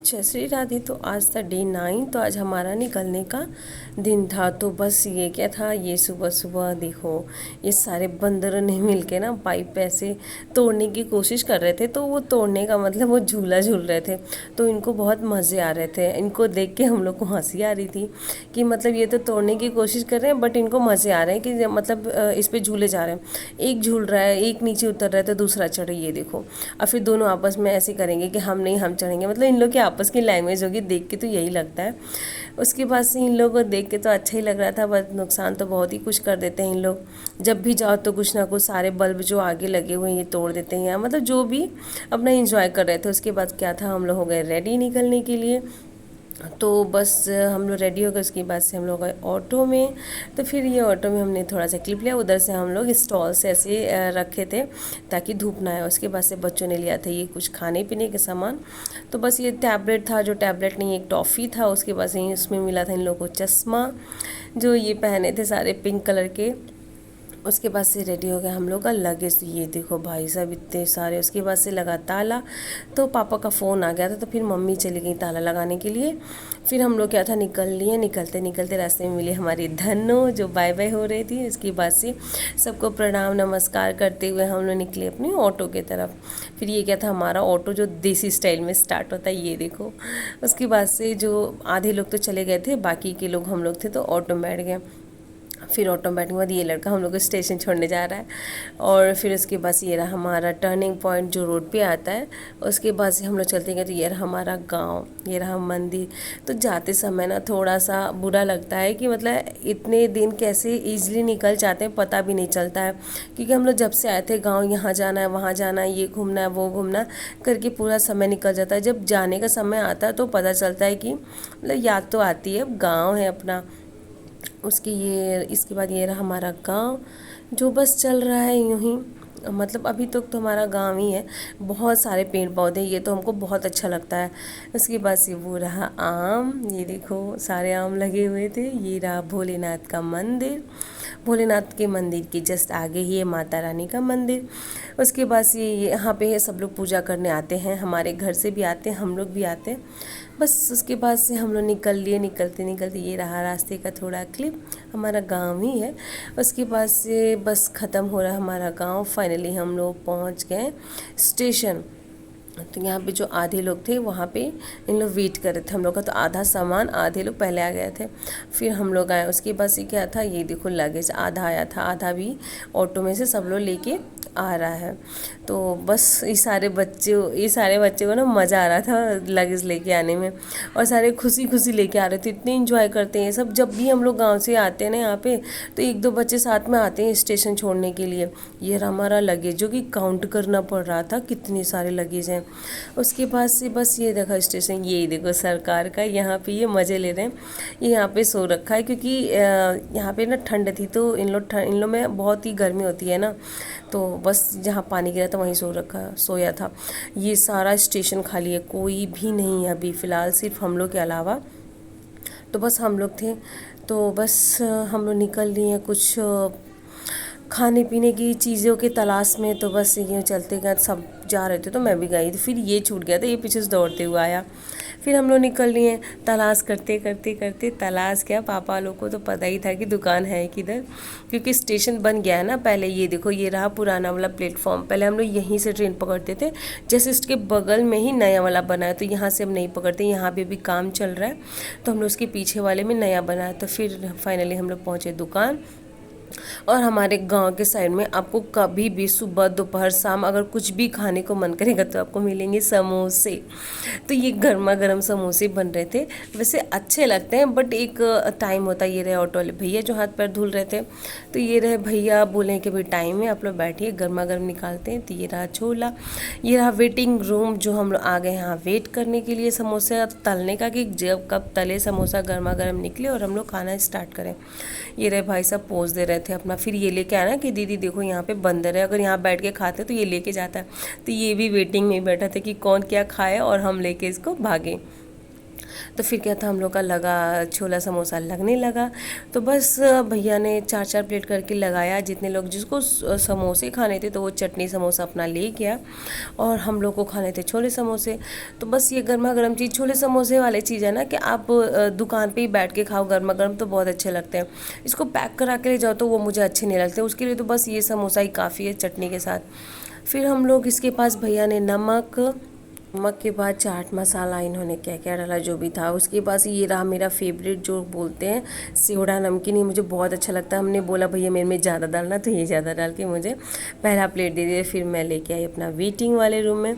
जय श्री राधे। तो आज था डे 9। तो आज हमारा निकलने का दिन था। तो बस ये क्या था, ये सुबह सुबह देखो ये सारे बंदरों ने मिल के ना पाइप ऐसे तोड़ने की कोशिश कर रहे थे। तो वो तोड़ने का मतलब वो झूला झूल रहे थे। तो इनको बहुत मज़े आ रहे थे। इनको देख के हम लोग को हंसी आ रही थी कि मतलब ये तो तोड़ने की कोशिश कर रहे हैं बट इनको मज़े आ रहे हैं कि मतलब इस पर झूले जा रहे हैं। एक झूल रहा है, एक नीचे उतर रहा है तो दूसरा चढ़े, ये देखो। और फिर दोनों आपस में ऐसे करेंगे कि हम नहीं हम चढ़ेंगे। मतलब इन लोग की आपस की लैंग्वेज होगी, देख के तो यही लगता है। उसके बाद से इन लोगों को देख के तो अच्छा ही लग रहा था, बस नुकसान तो बहुत ही कुछ कर देते हैं इन लोग। जब भी जाओ तो कुछ ना कुछ सारे बल्ब जो आगे लगे हुए हैं ये तोड़ देते हैं, मतलब जो भी अपना इंजॉय कर रहे थे। उसके बाद क्या था, हम लोग हो गए रेडी निकलने के लिए। तो बस हम लोग रेडी हो गए। उसके बाद से हम लोग गए ऑटो में। तो फिर ये ऑटो में हमने थोड़ा सा क्लिप लिया। उधर से हम लोग स्टॉल से ऐसे रखे थे ताकि धूप ना आए। उसके बाद से बच्चों ने लिया था ये कुछ खाने पीने के सामान। तो बस ये टैबलेट था, जो टैबलेट नहीं एक टॉफ़ी था। उसके बाद से उसमें मिला था इन लोगों को चश्मा, जो ये पहने थे सारे पिंक कलर के। उसके बाद से रेडी हो गया हम लोग का लगेज। तो ये देखो भाई साहब इतने सारे। उसके बाद से लगा ताला। तो पापा का फ़ोन आ गया था तो फिर मम्मी चली गई ताला लगाने के लिए। फिर हम लोग क्या था निकल लिए। निकलते निकलते रास्ते में मिली हमारी धनो, जो बाय बाय हो रही थी। उसके बाद से सबको प्रणाम नमस्कार करते हुए हम लोग निकले अपनी ऑटो की तरफ। फिर ये क्या था, हमारा ऑटो जो देसी स्टाइल में स्टार्ट होता है, ये देखो। उसके बाद से जो आधे लोग तो चले गए थे, बाकी के लोग हम लोग थे तो ऑटो में बैठ गए। फिर ऑटो में बैठने के बाद ये लड़का हम लोग को स्टेशन छोड़ने जा रहा है। और फिर उसके बाद ये रहा हमारा टर्निंग पॉइंट जो रोड पे आता है। उसके बाद से हम लोग चलते गए तो ये रहा हमारा गांव, ये रहा मंदिर। तो जाते समय ना थोड़ा सा बुरा लगता है कि मतलब इतने दिन कैसे ईजिली निकल जाते हैं, पता भी नहीं चलता है। क्योंकि हम लोग जब से आए थे गाँव, यहाँ जाना है वहाँ जाना है, ये घूमना है वो घूमना करके पूरा समय निकल जाता है। जब जाने का समय आता है तो पता चलता है कि मतलब याद तो आती है, गाँव है अपना। उसकी ये इसके बाद ये रहा हमारा गांव, जो बस चल रहा है यूं ही। मतलब अभी तक तो हमारा गांव ही है। बहुत सारे पेड़ पौधे, ये तो हमको बहुत अच्छा लगता है। उसके बाद से वो रहा आम, ये देखो सारे आम लगे हुए थे। ये रहा भोलेनाथ का मंदिर। भोलेनाथ के मंदिर के जस्ट आगे ही है माता रानी का मंदिर। उसके बाद से यहाँ पे सब लोग पूजा करने आते हैं, हमारे घर से भी आते हैं, हम लोग भी आते हैं। बस उसके बाद से हम लोग निकल लिए। निकलते निकलते ये रहा रास्ते का थोड़ा क्लिप, हमारा गांव ही है। उसके बाद से बस ख़त्म हो रहा हमारा गांव। फाइनली हम लोग पहुंच गए स्टेशन। तो यहाँ पे जो आधे लोग थे वहाँ पे इन लोग वेट कर रहे थे हम लोग का। तो आधा सामान आधे लोग पहले आ गए थे, फिर हम लोग आए। उसके बाद से क्या था, ये देखो लगेज आधा आया था, आधा भी ऑटो में से सब लोग लेके आ रहा है। तो बस ये सारे बच्चे को ना मज़ा आ रहा था लगेज लेके आने में। और सारे खुशी खुशी लेके आ रहे थे, इतने इंजॉय करते हैं सब। जब भी हम लोग गांव से आते हैं ना यहाँ पे, तो एक दो बच्चे साथ में आते हैं स्टेशन छोड़ने के लिए। ये रहा हमारा लगेज, जो कि काउंट करना पड़ रहा था कितने सारे लगेज हैं। उसके बाद से बस ये देखा स्टेशन, ये देखो सरकार का, यहाँ पे ये मज़े ले रहे हैं। ये यहाँ पे सो रखा है क्योंकि यहाँ पे ना ठंड थी, तो इन लोग में बहुत ही गर्मी होती है ना। तो बस जहाँ पानी गिरा था वहीं सोया था। ये सारा स्टेशन खाली है, कोई भी नहीं है अभी फ़िलहाल, सिर्फ हम लोग के अलावा। तो बस हम लोग थे। तो बस हम लोग निकल लिए कुछ खाने पीने की चीज़ों के तलाश में। तो बस यूँ चलते गए, सब जा रहे थे तो मैं भी गई थी। फिर ये छूट गया था, ये पीछे से दौड़ते हुए आया। फिर हम लोग निकल लिए तलाश करते करते करते। तलाश क्या, पापा लोग को तो पता ही था कि दुकान है किधर, क्योंकि स्टेशन बन गया है ना पहले। ये देखो ये रहा पुराना वाला प्लेटफॉर्म, पहले हम लोग यहीं से ट्रेन पकड़ते थे। जैसे इसके बगल में ही नया वाला बना है, तो यहाँ से हम नहीं पकड़ते, यहाँ पे भी काम चल रहा है। तो हम लोग उसके पीछे वाले में नया बना है। तो फिर फाइनली हम लोग पहुँचे दुकान। और हमारे गांव के साइड में आपको कभी भी सुबह दोपहर शाम अगर कुछ भी खाने को मन करेगा तो आपको मिलेंगे समोसे। तो ये गर्मा गर्म समोसे बन रहे थे। वैसे अच्छे लगते हैं बट एक टाइम होता है। ये रहे ऑटो वाले भैया जो हाथ पैर धुल रहे थे, तो ये रहे भैया बोले कि भाई टाइम है, आप लोग बैठिए गर्मा गर्म निकालते हैं। तो ये रहा छोला, ये रहा वेटिंग रूम, जो हम लोग आ गए यहाँ वेट करने के लिए समोसे तलने का, कि जब कब तले समोसा गर्मा गर्म निकले और हम लोग खाना स्टार्ट करें। ये रहे भाई साहब पोज दे रहे थे अपना। फिर ये लेके आना कि दीदी देखो यहाँ पे बंदर है, अगर यहाँ बैठ के खाते तो ये लेके जाता है। तो ये भी वेटिंग में बैठा था कि कौन क्या खाए और हम लेके इसको भागे। तो फिर क्या था, हम लोग का लगा छोला समोसा लगने लगा। तो बस भैया ने 4-4 प्लेट करके लगाया, जितने लोग जिसको समोसे खाने थे तो वो चटनी समोसा अपना ले गया, और हम लोग को खाने थे छोले समोसे। तो बस ये गर्मा गर्म चीज़, छोले समोसे वाली चीज़ है ना कि आप दुकान पे ही बैठ के खाओ गर्मा गर्म तो बहुत अच्छे लगते हैं। इसको पैक करा के ले जाओ तो वो मुझे अच्छे नहीं लगते, उसके लिए तो बस ये समोसा ही काफ़ी है चटनी के साथ। फिर हम लोग इसके पास भैया ने नमक के बाद चाट मसाला, इन्होंने क्या क्या डाला जो भी था। उसके पास ये रहा मेरा फेवरेट जो बोलते हैं सेवड़ा नमकीन, ये मुझे बहुत अच्छा लगता है। हमने बोला भैया मेरे में ज़्यादा डालना, तो ये ज़्यादा डाल के मुझे पहला प्लेट दे दिया। फिर मैं लेके आई अपना वेटिंग वाले रूम में।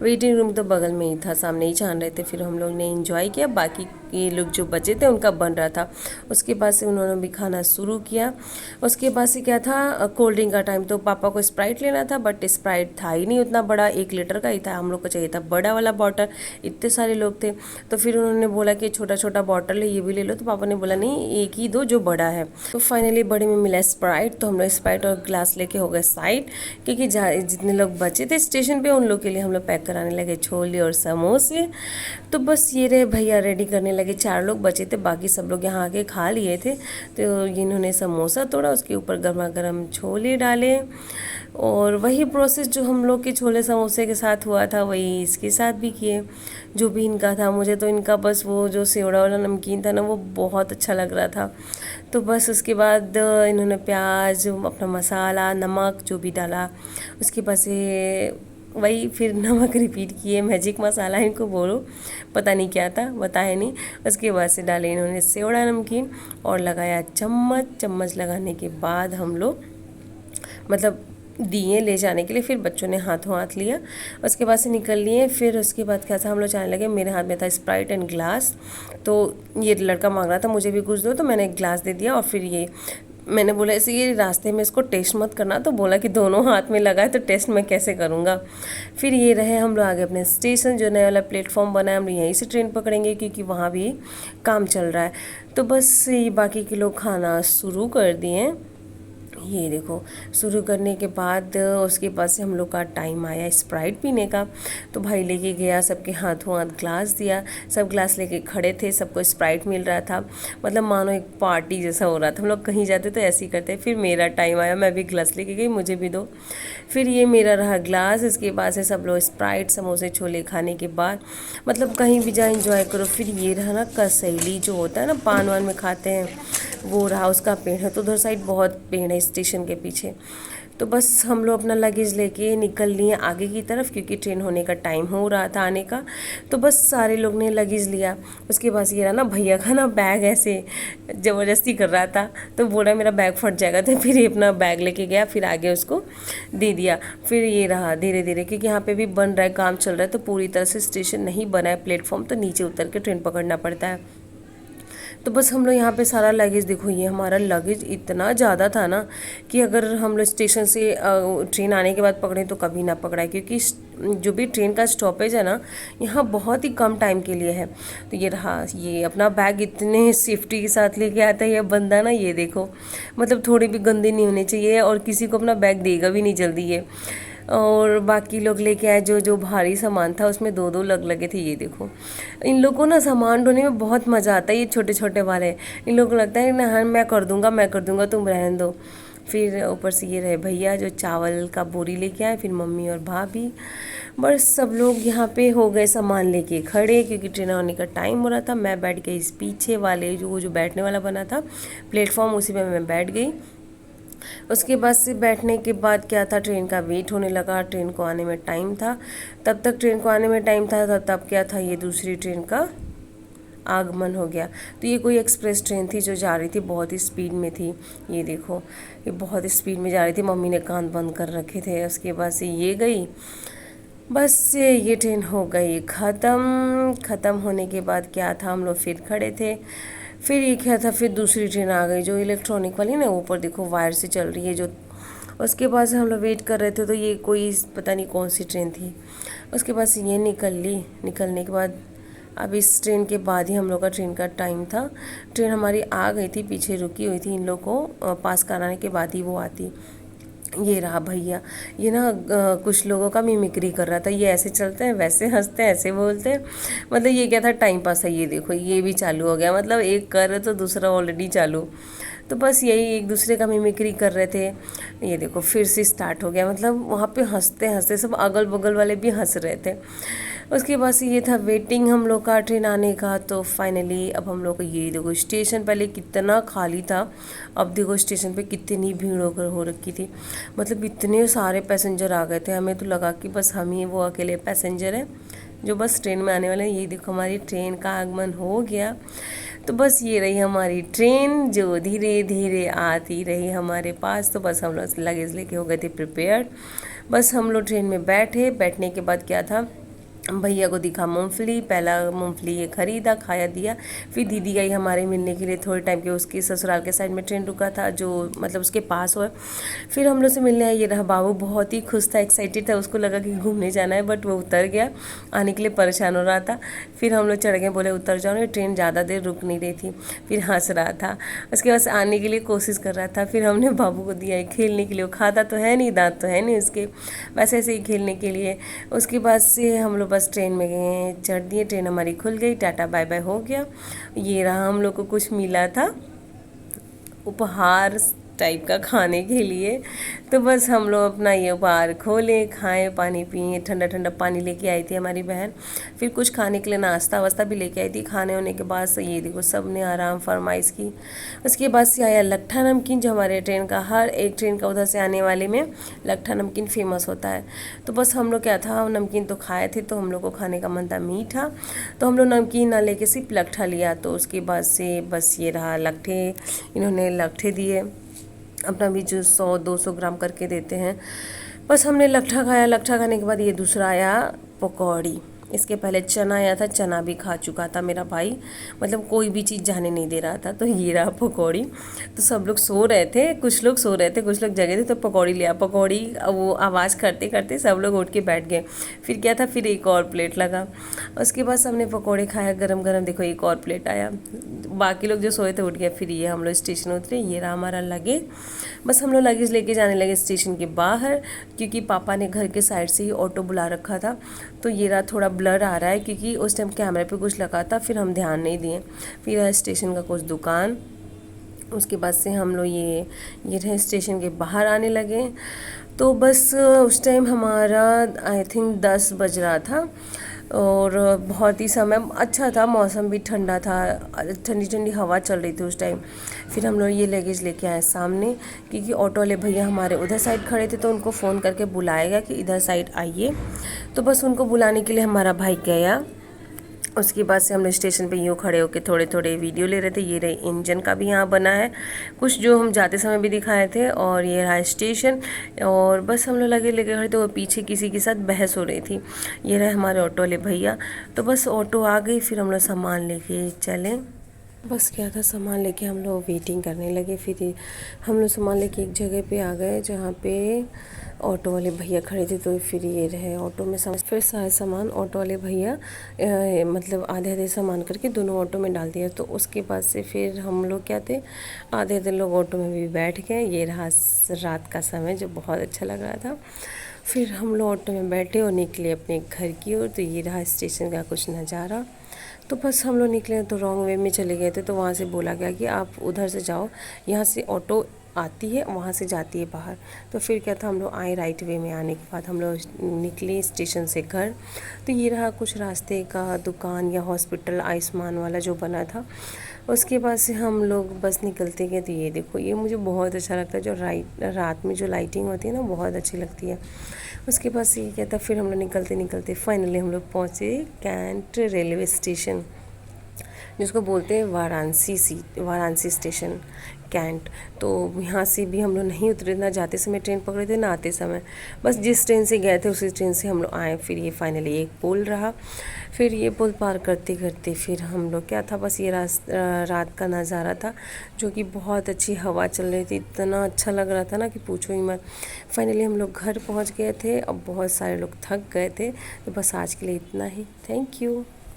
वेटिंग रूम तो बगल में ही था, सामने ही छान रहे थे। फिर हम लोग ने इंजॉय किया, बाकी ये लोग जो बचे थे उनका बन रहा था। उसके बाद से उन्होंने भी खाना शुरू किया। उसके बाद से क्या था, कोल्ड ड्रिंक का टाइम। तो पापा को स्प्राइट लेना था, बट स्प्राइट था ही नहीं उतना बड़ा, 1 लीटर का ही था। हम लोग को चाहिए था बड़ा वाला बॉटल, इतने सारे लोग थे। तो फिर उन्होंने बोला कि छोटा छोटा बॉटल है, ये भी ले लो। तो पापा ने बोला नहीं, एक ही दो जो बड़ा है। तो फाइनली बड़े में मिला स्प्राइट, तो हम लोग स्प्राइट और ग्लास लेके हो गए साइड, क्योंकि जितने लोग बचे थे स्टेशन पे उन लोग के लिए हम लोग पैक कराने लगे छोले और समोसे। तो बस ये रहे भैया रेडी करने लगे। 4 लोग बचे थे, बाकी सब लोग यहाँ आके खा लिए थे। तो इन्होंने समोसा तोड़ा, उसके ऊपर गर्मा गर्म छोले डाले, और वही प्रोसेस जो हम लोग के छोले समोसे के साथ हुआ था वही इसके साथ भी किए, जो भी इनका था। मुझे तो इनका बस वो जो सेवड़ा वाला नमकीन था ना वो बहुत अच्छा लग रहा था। तो बस उसके बाद इन्होंने प्याज, अपना मसाला, नमक जो भी डाला, उसके बाद से वही फिर नमक रिपीट किए, मैजिक मसाला इनको बोलो, पता नहीं क्या था, बताया नहीं। उसके बाद से डाले इन्होंने सेवड़ा नमकीन और लगाया चम्मच लगाने के बाद हम लोग मतलब दिए ले जाने के लिए। फिर बच्चों ने हाथों हाथ लिया, उसके बाद से निकल लिए। फिर उसके बाद क्या था, हम लोग जाने लगे। मेरे हाथ में था स्प्राइट एंड ग्लास, तो ये लड़का मांग रहा था मुझे भी कुछ दो, तो मैंने एक ग्लास दे दिया। और फिर ये मैंने बोला ऐसे ये रास्ते में इसको टेस्ट मत करना, तो बोला कि दोनों हाथ में लगा है तो टेस्ट मैं कैसे करूँगा। फिर ये रहे हम लोग आगे अपने स्टेशन, जो नया वाला प्लेटफॉर्म बना है, हम लोग यहीं से ट्रेन पकड़ेंगे क्योंकि वहाँ भी काम चल रहा है। तो बस ये बाकी के लोग खाना शुरू कर दिए। ये देखो, शुरू करने के बाद उसके पास से हम लोग का टाइम आया स्प्राइट पीने का। तो भाई लेके गया, सबके हाथों हाथ ग्लास दिया, सब ग्लास लेके खड़े थे, सबको स्प्राइट मिल रहा था। मतलब मानो एक पार्टी जैसा हो रहा था। हम लोग कहीं जाते तो ऐसे ही करते। फिर मेरा टाइम आया, मैं भी ग्लास लेके गई, मुझे भी दो। फिर ये मेरा रहा ग्लास। इसके बाद से सब लोग स्प्राइट, समोसे, छोले खाने के बाद मतलब कहीं भी जाए इंजॉय करो। फिर ये रहा ना कसैली, जो होता है ना पान वान में खाते हैं, वो रहा, उसका पेड़ है। तो उधर साइड बहुत पेड़ है स्टेशन के पीछे। तो बस हम लोग अपना लगेज लेके निकल लिए आगे की तरफ, क्योंकि ट्रेन होने का टाइम हो रहा था आने का। तो बस सारे लोग ने लगेज लिया। उसके बाद ये रहा ना भैया का ना बैग ऐसे ज़बरदस्ती कर रहा था, तो बोला मेरा बैग फट जाएगा। तो फिर ये अपना बैग लेके गया, फिर आगे उसको दे दिया। फिर ये रहा धीरे धीरे, क्योंकि यहाँ पे भी बन रहा है, काम चल रहा है, तो पूरी तरह से स्टेशन नहीं बना है प्लेटफॉर्म, तो नीचे उतर के ट्रेन पकड़ना पड़ता है। तो बस हम लोग यहाँ पे सारा लगेज, देखो ये हमारा लगेज इतना ज़्यादा था ना कि अगर हम लोग स्टेशन से ट्रेन आने के बाद पकड़ें तो कभी ना पकड़ाए, क्योंकि जो भी ट्रेन का स्टॉपेज है ना यहाँ बहुत ही कम टाइम के लिए है। तो ये रहा, ये अपना बैग इतने सेफ्टी के साथ लेके आता है ये बंदा ना, ये देखो मतलब थोड़ी भी गंदी नहीं होनी चाहिए, और किसी को अपना बैग देगा भी नहीं जल्दी ये। और बाकी लोग लेके आए जो जो भारी सामान था, उसमें 2-2 लग लगे थे। ये देखो, इन लोगों को ना सामान ढोने में बहुत मज़ा आता है, ये छोटे छोटे वाले। इन लोगों को लगता है ना हाँ मैं कर दूंगा तुम रहने दो। फिर ऊपर से ये रहे भैया जो चावल का बोरी लेके आए, फिर मम्मी और भाभी, बस सब लोग यहाँ पे हो गए सामान लेके खड़े, क्योंकि ट्रेन आने का टाइम हो रहा था। मैं बैठ गई इस पीछे वाले जो बैठने वाला बना था प्लेटफॉर्म, उसी में मैं बैठ गई। उसके बाद से बैठने के बाद क्या था, ट्रेन का वेट होने लगा, ट्रेन को आने में टाइम था। तब तक ट्रेन को आने में टाइम था, तब क्या था, ये दूसरी ट्रेन का आगमन हो गया। तो ये कोई एक्सप्रेस ट्रेन थी जो जा रही थी, बहुत ही स्पीड में थी। ये देखो, ये बहुत स्पीड में जा रही थी, मम्मी ने कान बंद कर रखे थे। उसके बाद से ये गई, बस ये ट्रेन हो गई ख़त्म होने के बाद क्या था, हम लोग फिर खड़े थे। फिर ये क्या था, फिर दूसरी ट्रेन आ गई जो इलेक्ट्रॉनिक वाली ना, ऊपर देखो वायर से चल रही है जो। उसके बाद से हम लोग वेट कर रहे थे, तो ये कोई पता नहीं कौन सी ट्रेन थी। उसके बाद से ये निकलने के बाद अब इस ट्रेन के बाद ही हम लोग का ट्रेन का टाइम था। ट्रेन हमारी आ गई थी, पीछे रुकी हुई थी, इन लोग को पास कराने के बाद ही वो आती। ये रहा भैया, ये ना कुछ लोगों का मिमिक्री कर रहा था। ये ऐसे चलते हैं, वैसे हंसते हैं, ऐसे बोलते हैं। मतलब ये क्या था, टाइम पास है। ये देखो ये भी चालू हो गया, मतलब एक कर रहे तो दूसरा ऑलरेडी चालू। तो बस यही एक दूसरे का मिमिक्री कर रहे थे। ये देखो फिर से स्टार्ट हो गया, मतलब वहाँ पे हंसते हंसते सब अगल बगल वाले भी हंस रहे थे। उसके बाद से ये था वेटिंग हम लोग का ट्रेन आने का। तो फाइनली अब हम लोग को ये देखो स्टेशन पहले कितना खाली था, अब देखो स्टेशन पे कितनी भीड़ होकर हो रखी थी। मतलब इतने सारे पैसेंजर आ गए थे, हमें तो लगा कि बस हम ही वो अकेले पैसेंजर हैं जो बस ट्रेन में आने वाले हैं। ये देखो हमारी ट्रेन का आगमन हो गया। तो बस ये रही हमारी ट्रेन जो धीरे धीरे आती रही हमारे पास। तो बस हम लोग लगेज लेके हो गए थे प्रिपेयर्ड। बस हम लोग ट्रेन में बैठे, बैठने के बाद क्या था, भैया को दिखा मूंगफली, पहला मूंगफली ये खरीदा, खाया, दिया। फिर दीदी आई हमारे मिलने के लिए थोड़े टाइम के, उसके ससुराल के साइड में ट्रेन रुका था जो मतलब उसके पास हो। फिर हम लोग से मिलने आया। ये रहा बाबू, बहुत ही खुश था, एक्साइटेड था, उसको लगा कि घूमने जाना है, बट वो उतर गया, आने के लिए परेशान हो रहा था। फिर हम लोग चढ़ गए, बोले उतर जाओ नहीं, ट्रेन ज़्यादा देर रुक नहीं रही थी। फिर हंस रहा था, उसके बाद आने के लिए कोशिश कर रहा था। फिर हमने बाबू को दिया है खेलने के लिए, वो खाता तो है नहीं, दांत तो है नहीं उसके, बस ऐसे ही खेलने के लिए। उसके बाद से हम लोग बस ट्रेन में गए, चढ़ दिए, ट्रेन हमारी खुल गई, टाटा बाय बाय हो गया। ये रहा हम लोग को कुछ मिला था उपहार टाइप का खाने के लिए। तो बस हम लोग अपना ये उपहार खोले, खाएं, पानी पिए, ठंडा ठंडा पानी लेके आई थी हमारी बहन। फिर कुछ खाने के लिए नाश्ता वास्ता भी लेके आई थी। खाने होने के बाद से ये देखो सब ने आराम फरमाइश की। उसके बाद से आया लट्ठा नमकीन, जो हमारे ट्रेन का, हर एक ट्रेन का उधर से आने वाले में लट्ठा नमकीन फेमस होता है। तो बस हम लोग क्या था, नमकीन तो खाए थे, तो हम लोग को खाने का मन था मीठा, तो हम लोग नमकीन ना लेके सिर्फ लट्ठा लिया। तो उसके बाद से बस ये रहा लट्ठे, इन्होंने लट्ठे दिए, अपना भी जो 100-200 ग्राम करके देते हैं। बस हमने लट्ठा खाया। लट्ठा खाने के बाद ये दूसरा आया पकौड़ी। इसके पहले चना आया था, चना भी खा चुका था मेरा भाई, मतलब कोई भी चीज़ जाने नहीं दे रहा था। तो ये रहा पकौड़ी। तो सब लोग सो रहे थे, कुछ लोग सो रहे थे, कुछ लोग जगे थे, तो पकौड़ी लिया। पकौड़ी वो आवाज़ करते करते सब लोग उठ के बैठ गए। फिर क्या था, फिर एक और प्लेट लगा। उसके बाद सबने पकौड़े खाया गरम गरम, देखो एक और प्लेट आया। बाकी लोग जो सोए थे उठ गए। फिर ये हम लोग स्टेशन उतरे। ये रहा हमारा लगेज। बस हम लोग लगेज लेके जाने लगे स्टेशन के बाहर, क्योंकि पापा ने घर के साइड से ही ऑटो बुला रखा था। तो ये रहा थोड़ा ब्लर आ रहा है, क्योंकि उस टाइम कैमरे पे कुछ लगा था, फिर हम ध्यान नहीं दिए। फिर है स्टेशन का कुछ दुकान। उसके बाद से हम लोग ये रहे स्टेशन के बाहर आने लगे। तो बस उस टाइम हमारा आई थिंक 10 बज रहा था, और बहुत ही समय अच्छा था, मौसम भी ठंडा था, ठंडी ठंडी हवा चल रही थी उस टाइम। फिर हम लोग ये लगेज लेके आए सामने, क्योंकि ऑटो वाले भैया हमारे उधर साइड खड़े थे, तो उनको फ़ोन करके बुलाएगा कि इधर साइड आइए। तो बस उनको बुलाने के लिए हमारा भाई गया। उसके बाद से हम लोग स्टेशन पे यूँ खड़े होकर थोड़े थोड़े वीडियो ले रहे थे। ये रहे इंजन का भी यहाँ बना है कुछ, जो हम जाते समय भी दिखाए थे। और ये रहा स्टेशन, और बस हम लोग लगे लेके खड़े थे, वो पीछे किसी के साथ बहस हो रही थी। ये रहे हमारे ऑटो वाले भैया। तो बस ऑटो आ गई, फिर हम लोग सामान लेके चले। बस क्या था, सामान लेके हम लोग वेटिंग करने लगे। फिर हम लोग सामान लेके एक जगह पे आ गए जहाँ पे ऑटो वाले भैया खड़े थे। तो फिर ये रहे ऑटो में फिर सारे सामान ऑटो वाले भैया मतलब आधे आधे सामान करके दोनों ऑटो में डाल दिया। तो उसके बाद से फिर हम लोग क्या थे, आधे आधे लोग ऑटो में भी बैठ गए। ये रहा रात का समय जो बहुत अच्छा लग रहा था। फिर हम लोग ऑटो में बैठे और निकले अपने घर की ओर। तो ये रहा स्टेशन का कुछ नज़ारा। तो बस हम लोग निकले तो रॉन्ग वे में चले गए थे। तो वहाँ से बोला गया कि आप उधर से जाओ, यहाँ से ऑटो आती है, वहाँ से जाती है बाहर। तो फिर क्या था, हम लोग आए राइट वे में। आने के बाद हम लोग निकले स्टेशन से घर। तो ये रहा कुछ रास्ते का दुकान या हॉस्पिटल आयुष्मान वाला जो बना था। उसके बाद से हम लोग बस निकलते गए। तो ये देखो, ये मुझे बहुत अच्छा लगता है, जो रात में जो लाइटिंग होती है ना, बहुत अच्छी लगती है। उसके बाद से ये क्या था, फिर हम लोग निकलते निकलते फाइनली हम लोग पहुँचे कैंट रेलवे स्टेशन, जिसको बोलते हैं वाराणसी स्टेशन कैंट। तो यहाँ से भी हम लोग नहीं उतरे, ना जाते समय ट्रेन पकड़े थे ना आते समय, बस जिस ट्रेन से गए थे उसी ट्रेन से हम लोग आए। फिर ये फाइनली एक पुल रहा। फिर ये पुल पार करते करते फिर हम लोग क्या था, बस ये रात का नज़ारा था, जो कि बहुत अच्छी हवा चल रही थी, इतना अच्छा लग रहा था ना कि पूछो ही मत। फाइनली हम लोग घर पहुँच गए थे। अब बहुत सारे लोग थक गए थे। तो बस आज के लिए इतना ही। Thank you.